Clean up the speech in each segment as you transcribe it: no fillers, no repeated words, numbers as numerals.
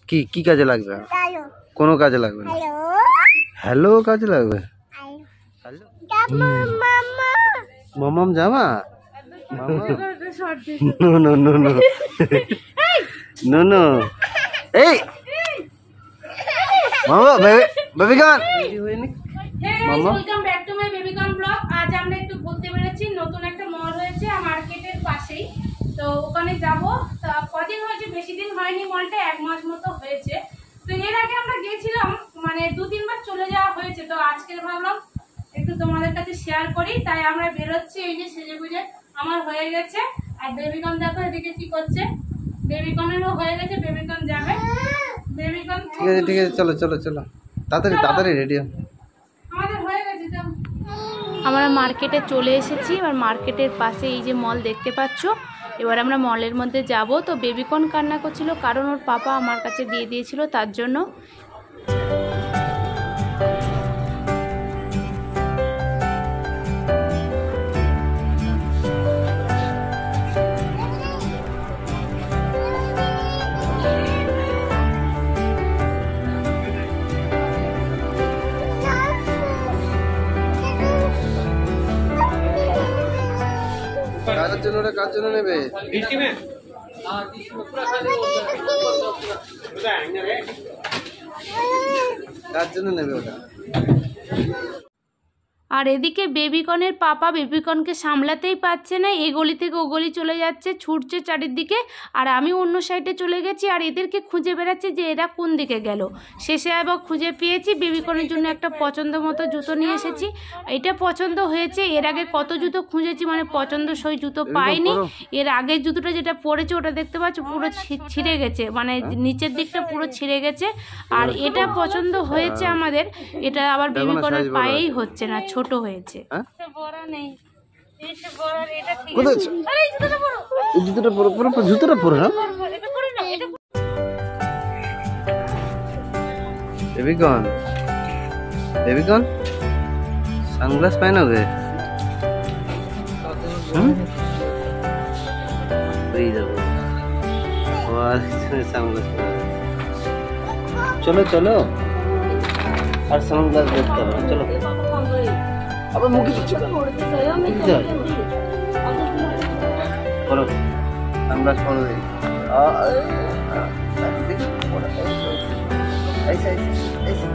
কি কি কাজে লাগবে? কোনো কাজে লাগবে না। হ্যালো কাজে লাগবে। মামাম জামা? No no no no no no. এই মামা বেবিকন মামা ওয়েলকাম ব্যাক টু মাই বেবিকন ব্লগ। আজ আমরা একটু ঘুরতে বেরোচ্ছি। নতুন একটা মল হয়েছে মার্কেটের পাশেই, তো ওখানে যাব। তা কদিন হয়েছে, বেশি দিন হয়নি, মলটা 1 মাস মতো হয়েছে। তো এর আগে আমরা গেছিলাম, মানে 2-3 বার চলে যাওয়া হয়েছে। তো আজকে ভাবলাম একটু তোমাদের কাছে শেয়ার করি, তাই আমরা বেরোচ্ছি। এই যে সেজে গুজে আমার হয়ে গেছে, আর বেবিকন দেখো এদিকে কি করছে। বেবিকনেরও হয়ে গেছে, বেবিকন যাবে। বেবিকন ঠিক আছে ঠিক আছে, চলো চলো চলো, তাড়াতাড়ি তাড়াতাড়ি রেডি হও। আমাদের হয়ে গেছে। তো আমরা মার্কেটে চলে এসেছি। এবার মার্কেটের পাশে এই যে মল দেখতে পাচ্ছ, এবার আমরা মলের মধ্যে যাব। তো বেবিকন কান্না করছিল, কারণ ওর পাপা আমার কাছে দিয়ে দিয়েছিল, তার জন্য। কার জন্য নেবে? কার জন্য নেবে ওটা? আর এদিকে বেবিকনের পাপা বেবিকনকে সামলাতেই পারছে না, এ গলি থেকে ও গলি চলে যাচ্ছে, ছুটছে চারিদিকে। আর আমি অন্য সাইডে চলে গেছি, আর এদেরকে খুঁজে বেড়াচ্ছি যে এরা কোন দিকে গেল। শেষে আবার খুঁজে পেয়েছি, বেবিকনের জন্য একটা পছন্দ মতো জুতো নিয়ে এসেছি। এটা পছন্দ হয়েছে। এর আগে কত জুতো খুঁজেছি, মানে পছন্দসই জুতো পাইনি। এর আগের জুতোটা যেটা পরেছে ওটা দেখতে পাচ্ছ পুরো ছিঁড়ে গেছে, মানে নিচের দিকটা পুরো ছিঁড়ে গেছে। আর এটা পছন্দ হয়েছে আমাদের, এটা আবার বেবিকনের পায়েই হচ্ছে না, ছোট হয়েছে। জুতোটা পরো না বেবিকন। Baby corn sunglass पहनोगे? चलो चलो, और सनग्लास देखते हैं। चलो अब मुझे কিছু করো, সানগ্লাস পরো। ऐसे ऐसे ऐसे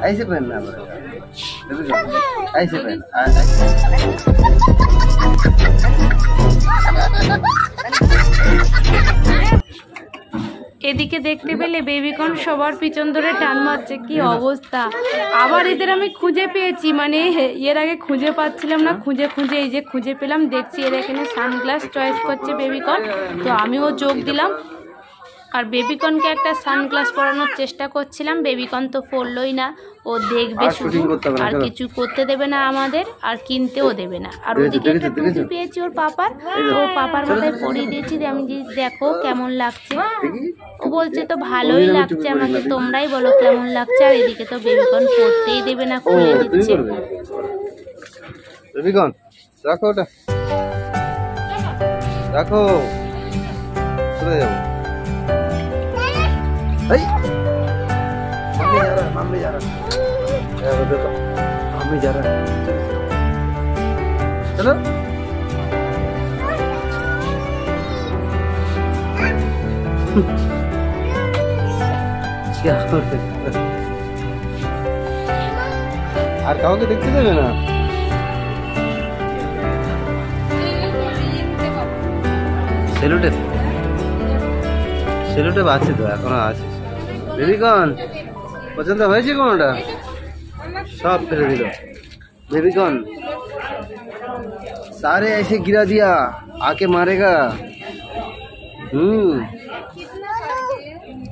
ऐसे पहनना पड़ेगा, ऐसे पहनना। এদিকে দেখতে পেলে বেবিকন সবার পিছন ধরে টান মারছে, কি অবস্থা। আবার এদের আমি খুঁজে পেয়েছি, মানে এর আগে খুঁজে পাচ্ছিলাম না, খুঁজে খুঁজে এই যে খুঁজে পেলাম। দেখছি এরা এখানে সানগ্লাস চয়েস করছে বেবিকন, তো আমিও যোগ দিলাম। আর বেবিকনকে একটা সানগ্লাস পরানোর চেষ্টা করছিলাম, বেবিকন তো পরলই না, ও দেখবে শুধু, আর কিছু করতে দেবে না আমাদের, আর কিনতেও দেবে না। আর ওদিকে একটা টুপি পেয়েছি ওর পাপার, ওর পাপার মাথায় পরিয়ে দিয়েছি। আমি দেখো কেমন লাগছে, ও বলছে তো ভালোই লাগছে আমাকে, তোমরাই বলো কেমন লাগছে। আর এদিকে তো বেবিকন পরতেই দেবে না, খুলে দিচ্ছে। বেবিকন রাখো ওটা, রাখো, চলে যাবো। मम्मी जा रहा मम्मी जा रहा चलो। क्या আর কাউকে দেখতে দেবে না? সেলুটেপ আছে তো, এখনো আছে। বেবিকন পছন্দ হয়েছে কোনটা? सब फेरे दिलो बेबीकॉन, सारे ऐसे गिरा दिया, आके मारेगा।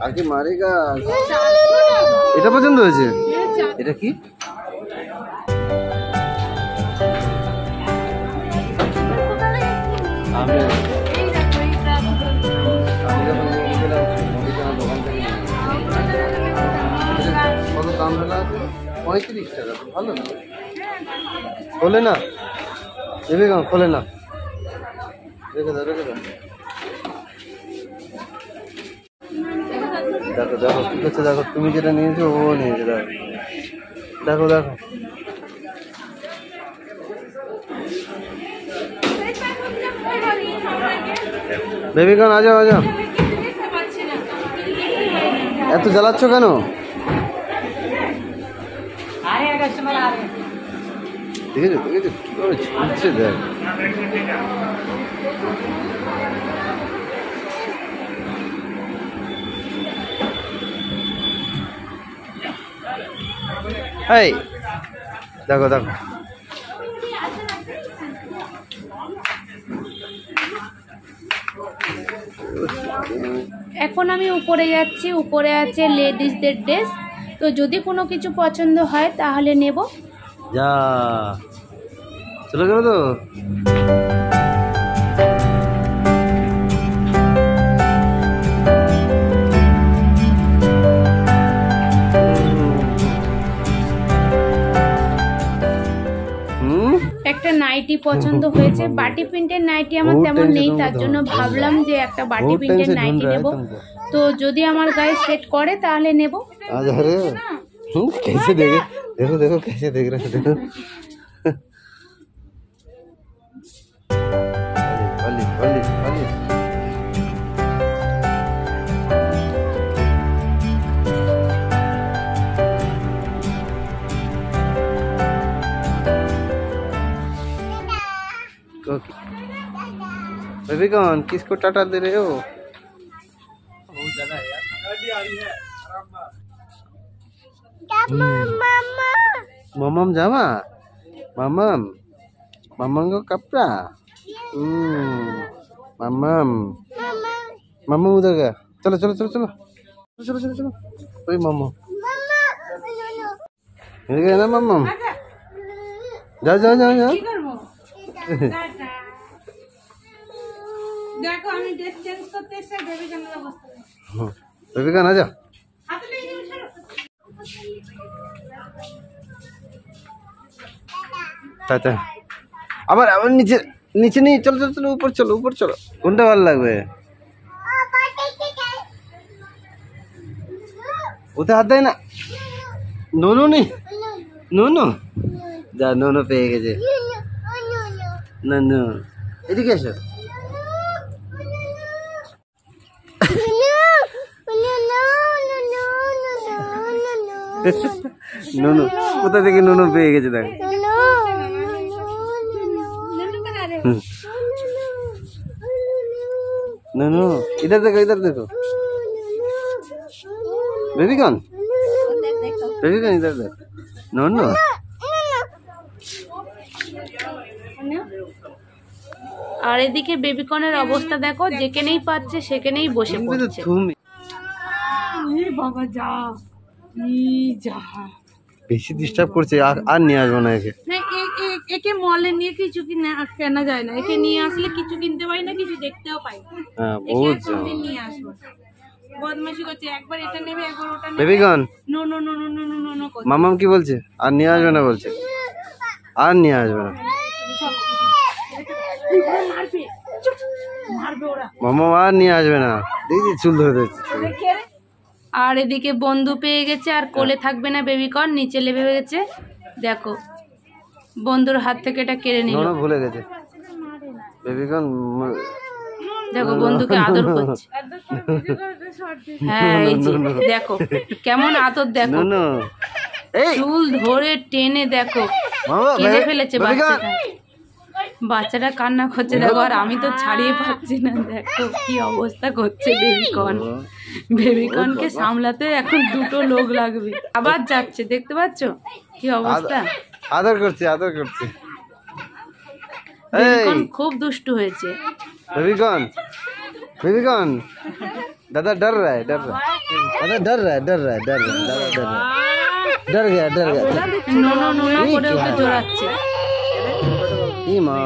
आके मारेगा। এটা পছন্দ হয়েছে? এটা কি? আমি কত দাম হলো? 35 টাকা। ভালো না? খোলে না বেবিকন, খোলে না, রেখে দাও রেখে দাও। দেখো দেখো কি করছে, দেখো তুমি যেটা নিয়েছো ও নিয়েছে, দেখো দেখো দেখো। বেবিকন আ যাও আ যাও, এত জ্বালাচ্ছ কেন? দেখেছো দেখেছো কি করে ছুটছে, দেখ এই দেখো দেখো। এখন আমি উপরে যাচ্ছি, উপরে আছে লেডিসদের ড্রেস, তো যদি কোনো কিছু পছন্দ হয় তাহলে নেব। যা চলে গেল তো। একটা নাইটি পছন্দ হয়েছে, বাটি প্রিন্টের নাইটি আমার তেমন নেই, তার জন্য ভাবলাম যে একটা বাটি প্রিন্টের নাইটি নেব। তো যদি আমার গায়ে সেট করে তাহলে নেব। कैसे देख, देखो देखो कैसे देख रहा है, देखो वाली वाली वाली। बेबीकॉन किसको टाटा दे रहे हो? बहुत ज्यादा है यार, गाड़ी आ रही है। ममम जामा, ममम ममम को कपड़ा, ममम ममम उधर गया, चलो चलो चलो चलो चलो चलो चलो। वही ममम मिल गया ना, ममम जाओ जाओ जाओ जाओ। দেখো আমি ড্রেস চেঞ্জ করতে এসে বেবিকনের অবস্থা। বেবিকন আ যাও। টাটা। আবার আবার নিচে নিচে নিয়ে চলো চলো চলো, উপর চলো উপর চলো। কোনটা ভালো লাগবে? ওতে হাত দেয় না, নোনো নেই, নোনো যা, নোনো পেয়ে গেছে। না না এদিকে এসো। নুনু কোথা থেকে নুনু পেয়ে গেছে, দেখ নুনু। इधर देखो इधर देखो, बेबीकॉन बेबीकॉन इधर देखो, नुनू আর এদিকে বেবিকনের অবস্থা দেখো, যেখানেই পাচ্ছে সেখানেই বসে পড়ছে। বাবা যা যা বেশি ডিস্টার্ব করছে, আর নিয়ে আসবো না একে। একে মলে নিয়ে কিছু কেনা যায় না, একে নিয়ে আসলে কিছু কিনতে পারি না, কিছু দেখতেও পাই না। হ্যাঁ বহুত নিয়ে আসবো, বদমাশি করছে, একবার এটা নেবে একবার ওটা নেবে। বেবিকন no no no no no no no করছে। মামাম কি বলছে? আর নিয়ে আসবে না বলছে, আর নিয়ে আসবে না। মামা আর নিয়ে আসবে না, দেখি চুল ধরে দিচ্ছে। আর এদিকে বন্ধু পেয়ে গেছে, আর কোলে থাকবে না বেবিকন, নিচে লেবে গেছে। দেখো বন্ধুর হাত থেকে এটা কেড়ে নিল, ভুলে গেছে বেবিকন। দেখো বন্ধুকে আদর করছে। হ্যাঁ এই যে দেখো কেমন আদর, দেখো চুল ধরে টেনে, দেখো কেঁদে ফেলেছে বাচ্চাটা। বাচ্চাটা কান্না করছে দেখো, আর আমি তো ছাড়িয়ে পাচ্ছি না। দেখো কি অবস্থা করছে বেবিকন, বেবিকনকে সামলাতে এখন দুটো লোক লাগবে। আবার যাচ্ছে, দেখতে পাচ্ছ কি অবস্থা। আদর করছে আদর করছে। বেবিকন খুব দুষ্টু হয়েছে। बेबीकॉन बेबीकॉन दादा डर रहा है, डर रहा है दादा, डर रहा है डर रहा है डर रहा है दादा, डर गया डर गया। নোনো নোনা করে ওকে জোড়াচ্ছে। ई माँ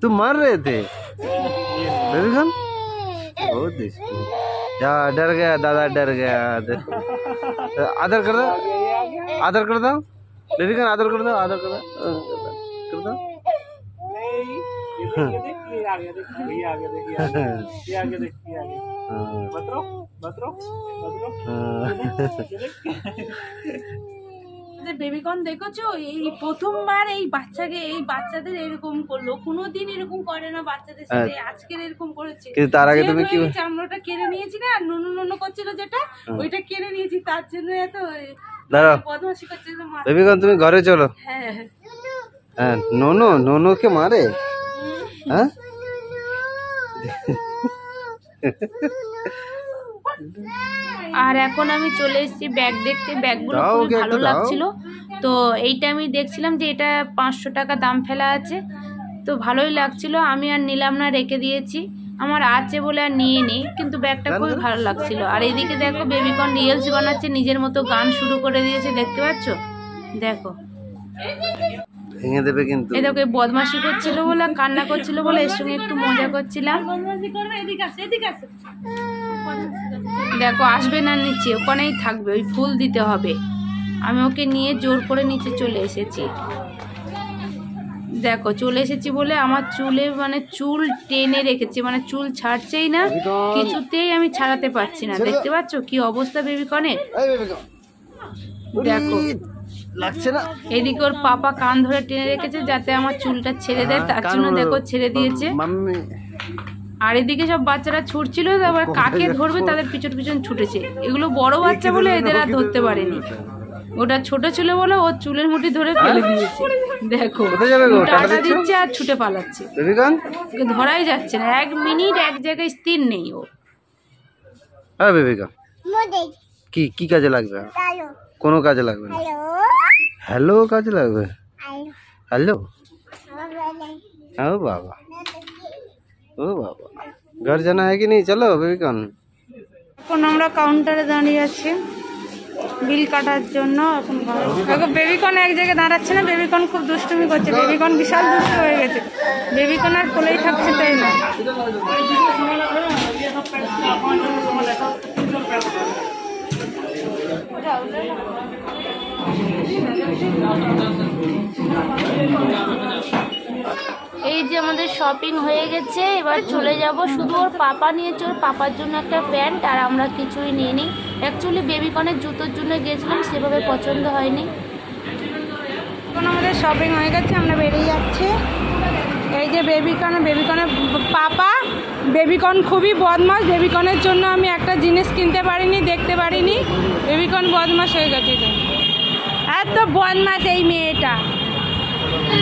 तुम मार रहे थे बेबीकॉन, बहुत या डर गया दादा, डर गया। आदर कर दो, आदर कर दो बेबीकॉन, आदर कर दो, आदर कर दो, कर दो। ये आ गया, देख ये आ गया, देख ये आ गया, देख ये आ गया। বেবিকর্ন দেখেছো, এই প্রথমবার এই বাচ্চাদের এরকম করলো, কোনোদিন এরকম করে না বাচ্চাদের সাথে, আজকের এরকম করেছে। কিন্তু তার আগে তুমি কি চামড়াটা কেড়ে নিয়েছি না, নুনু করছিল যেটা, ওইটা কেড়ে নিয়েছি, তার জন্য এত বদমাশি করছে। বেবিকর্ন তুমি ঘরে চলো। হ্যাঁ হ্যাঁ, নোনোকে মারে। হ্যাঁ, আর এখন আমি চলে এসেছি ব্যাগ দেখতে। ব্যাগগুলো খুব ভালো লাগছিল, তো এইটা আমি দেখছিলাম যে এটা 500 টাকা দাম ফেলা আছে, তো ভালোই লাগছিল। আমি আর নিলাম না, রেখে দিয়েছি। আমার আছে বলে আর নিয়ে নিই, কিন্তু ব্যাগটা খুবই ভালো লাগছিল। আর এইদিকে দেখো বেবিকর্ন রিলস বানাচ্ছে, নিজের মতো গান শুরু করে দিয়েছে, দেখতে পাচ্ছ? দেখো ভেঙে দেবে কিন্তু। এই দেখো বদমাশি করছিল বলে, কান্না করছিল বলে এর সঙ্গে একটু মজা করছিলাম। দেখো আসবে না নিচে, ওখানেই থাকবে, ওই ফুল দিতে হবে। আমি ওকে নিয়ে জোর করে নিচে চলে এসেছি। দেখো চলে এসেছি বলে আমার চুলে মানে চুল টেনে রেখেছে, মানে চুল ছাড়ছেই না, কিছুতেই আমি ছাড়াতে পারছি না। দেখতে পাচ্ছ কি অবস্থা বেবিকর্নের? দেখো লাগছে না। এদিকে ওর পাপা কান ধরে টেনে রেখেছে যাতে আমার চুলটা ছেড়ে দেয়, তার জন্য দেখো ছেড়ে দিয়েছে। আর এদিকে সব বাচ্চারা ছুটছিল, আবার কাকে ধরবে তাদের পিছন পিছন ছুটেছে। এগুলো বড় বাচ্চা বলে এদের আর ধরতে পারেনি, ওটা ছোট ছিল বলে ওর চুলের মুঠি ধরে ফেলে দিয়েছে। দেখো টাটা দিচ্ছে আর ছুটে পালাচ্ছে, ধরাই যাচ্ছে না, 1 মিনিট এক জায়গায় স্থির নেই ও। হ্যাঁ বেবিকা, কি কাজে লাগবে? কোনো কাজে লাগবে না। হ্যালো কাজে লাগবে। হ্যালো, ও বাবা, ও বাবা, ঘর জানা है कि नहीं? চলো বেবিকর্ন। এখন আমরা কাউন্টারে দাঁড়িয়ে আছি বিল কাটার জন্য। এখন বেবিকর্ন এক জায়গায় দাঁড়াচ্ছে না, বেবিকর্ন খুব দুষ্টুমি করছে, বেবিকর্ন বিশাল দুষ্ট হয়ে গেছে, বেবিকর্ন আর কোলেই থাকছে তাই না। এই যে আমাদের শপিং হয়ে গেছে, এবার চলে যাব। শুধু ওর পাপা নিয়েছে, ওর পাপার জন্য একটা প্যান্ট, আর আমরা কিছুই নিইনি। অ্যাকচুয়ালি বেবিকর্নের জুতোর জন্য গিয়েছিলাম, সেভাবে পছন্দ হয়নি। এখন আমাদের শপিং হয়ে গেছে, আমরা বেরিয়ে যাচ্ছি। এই যে বেবিকর্নের পাপা, বেবিকর্ন খুবই বদমাস, বেবিকর্নের জন্য আমি একটা জিনিস কিনতে পারিনি, দেখতে পারিনি, বেবিকর্ন বদমাস হয়ে গেছে। এত বদমাস এই মেয়েটা,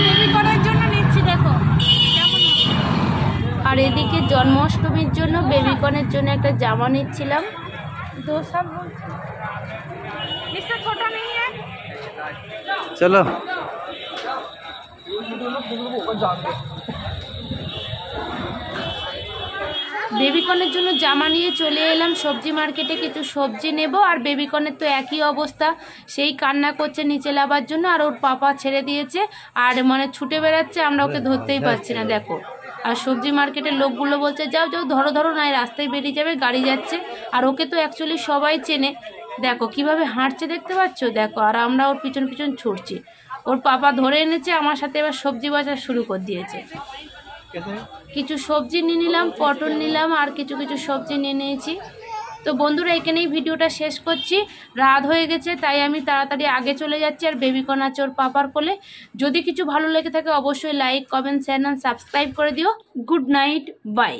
বেবিকর্নের জন্য নিচ্ছি, দেখো। আর এদিকে জন্মাষ্টমীর জন্য বেবিকর্নের জন্য একটা জামা নিচ্ছিলাম, তো সব ছোট নেই। চলো বেবিকর্নের জন্য জামা নিয়ে চলে এলাম সবজি মার্কেটে, কিছু সবজি নেব। আর বেবিকর্নের তো একই অবস্থা, সেই কান্না করছে নিচে লাবার জন্য, আর ওর পাপা ছেড়ে দিয়েছে আর মানে ছুটে বেড়াচ্ছে, আমরা ওকে ধরতেই পারছি না। দেখো, আর সবজি মার্কেটের লোকগুলো বলছে যাও যাও ধরো না, রাস্তায় বেরিয়ে যাবে, গাড়ি যাচ্ছে। আর ওকে তো অ্যাকচুয়ালি সবাই চেনে, দেখো কিভাবে হাঁটছে, দেখতে পাচ্ছ? দেখো, আর আমরা ওর পিছন পিছন ছুটছি। ওর পাপা ধরে এনেছে, আমার সাথে এবার সবজি বাজার শুরু করে দিয়েছে। কিছু সবজি নিয়ে নিলাম, পটল নিলাম, আর কিছু সবজি নিয়ে নিয়েছি। তো বন্ধুরা এখানেই ভিডিওটা শেষ করছি, রাত হয়ে গেছে তাই আমি তাড়াতাড়ি আগে চলে যাচ্ছি। আর বেবিকর্ন আছে ওর পাপার কোলে। যদি কিছু ভালো লেগে থাকে অবশ্যই লাইক, কমেন্ট, শেয়ার, সাবস্ক্রাইব করে দিও। Good night, by.